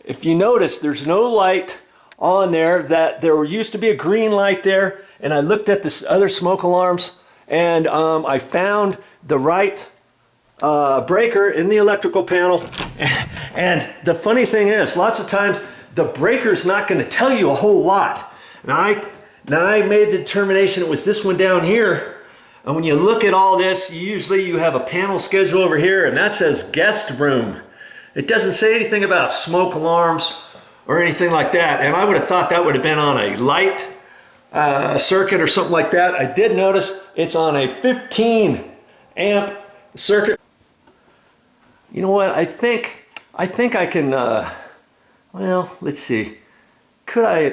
if you notice, there's no light on there. That there used to be a green light there, and I looked at this other smoke alarms, and I found the right breaker in the electrical panel. And the funny thing is, lots of times the breaker's not going to tell you a whole lot. Now I made the determination it was this one down here. And when you look at all this, usually you have a panel schedule over here, and that says guest room. It doesn't say anything about smoke alarms or anything like that. And I would have thought that would have been on a light circuit or something like that. I did notice it's on a 15 amp circuit. You know what? I think I can. Well, let's see. Could I?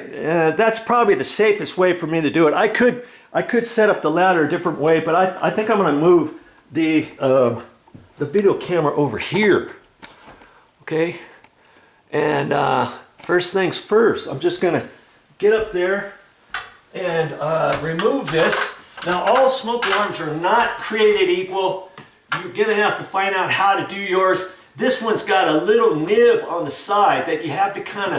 That's probably the safest way for me to do it. I could set up the ladder a different way, but I think I'm going to move the video camera over here. Okay. And first things first, I'm just going to get up there and remove this. Now, all smoke alarms are not created equal. You're going to have to find out how to do yours. This one's got a little nib on the side that you have to kind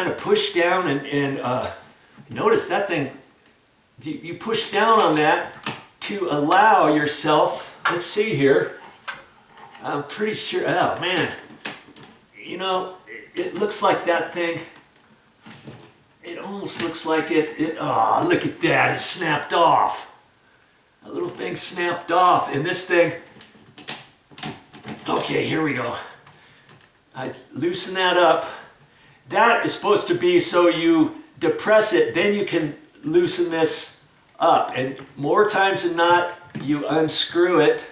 of push down and notice that thing. You push down on that to allow yourself. Let's see here. I'm pretty sure. Oh man, you know, it looks like that thing. It almost looks like it. Oh, look at that! It snapped off. A little thing snapped off, and this thing. Okay, here we go. I loosen that up. That is supposed to be so you depress it, then you can loosen this up. And more times than not, you unscrew it.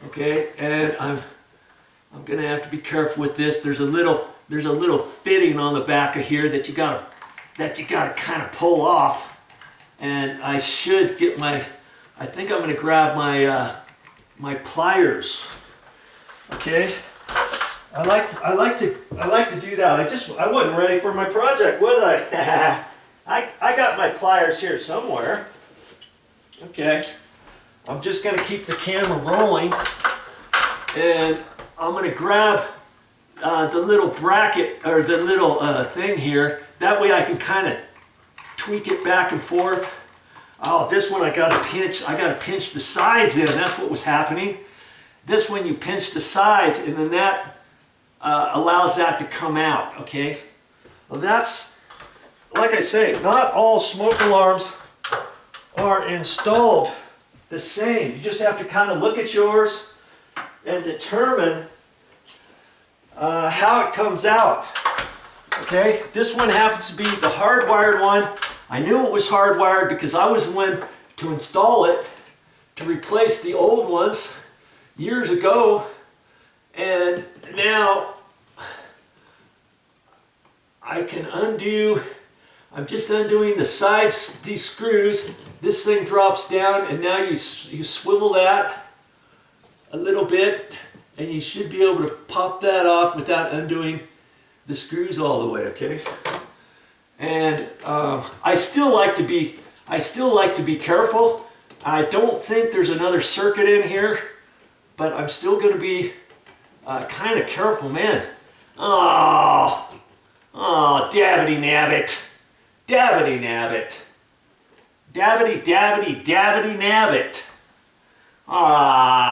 Okay, and I'm gonna have to be careful with this. There's a little fitting on the back of here that you gotta kind of pull off. And I should get my. I think I'm gonna grab my my pliers. Okay, I like to do that. I wasn't ready for my project, was I? I got my pliers here somewhere. Okay, I'm just gonna keep the camera rolling, and I'm gonna grab the little bracket or the little thing here. That way I can kind of tweak it back and forth. Oh, this one I gotta pinch the sides in. That's what was happening. This one you pinch the sides, and then that allows that to come out, okay? Well, that's, like I say, not all smoke alarms are installed the same. You just have to kind of look at yours and determine how it comes out, okay? This one happens to be the hardwired one. I knew it was hardwired because I was the one to install it to replace the old ones years ago, and now I can undo. I'm just undoing the sides, these screws. This thing drops down, and now you swivel that a little bit, and you should be able to pop that off without undoing the screws all the way. Okay, and I still like to be careful. I don't think there's another circuit in here, but I'm still going to be kind of careful, man. Oh, dabbity nabbit. Dabbity nabbit. Dabbity dabbity dabbity nabbit. Ah.